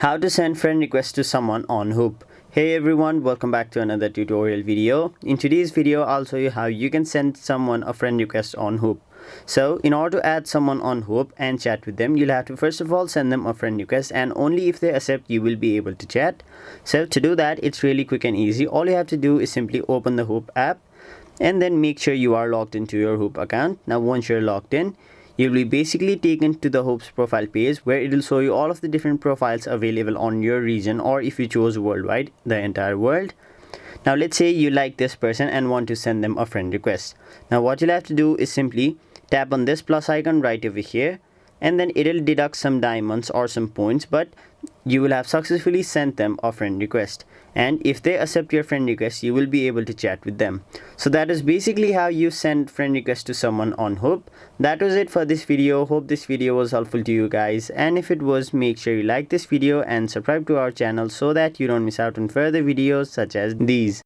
How to send friend request to someone on Hoop. Hey everyone, welcome back to another tutorial video. In today's video, I'll show you how you can send someone a friend request on Hoop. So in order to add someone on Hoop and chat with them, you'll have to first of all send them a friend request, and only if they accept you will be able to chat. So to do that, it's really quick and easy. All you have to do is simply open the Hoop app and then make sure you are logged into your Hoop account. Now once you're logged in, you'll be basically taken to the Hoop's profile page, where it will show you all of the different profiles available on your region, or if you chose worldwide, the entire world. Now let's say you like this person and want to send them a friend request. Now what you'll have to do is simply tap on this plus icon right over here, and then it'll deduct some diamonds or some points, but you will have successfully sent them a friend request, and if they accept your friend request, you will be able to chat with them. So that is basically how you send friend request to someone on Hoop. That was it for this video. Hope this video was helpful to you guys, and if it was, make sure you like this video and subscribe to our channel so that you don't miss out on further videos such as these.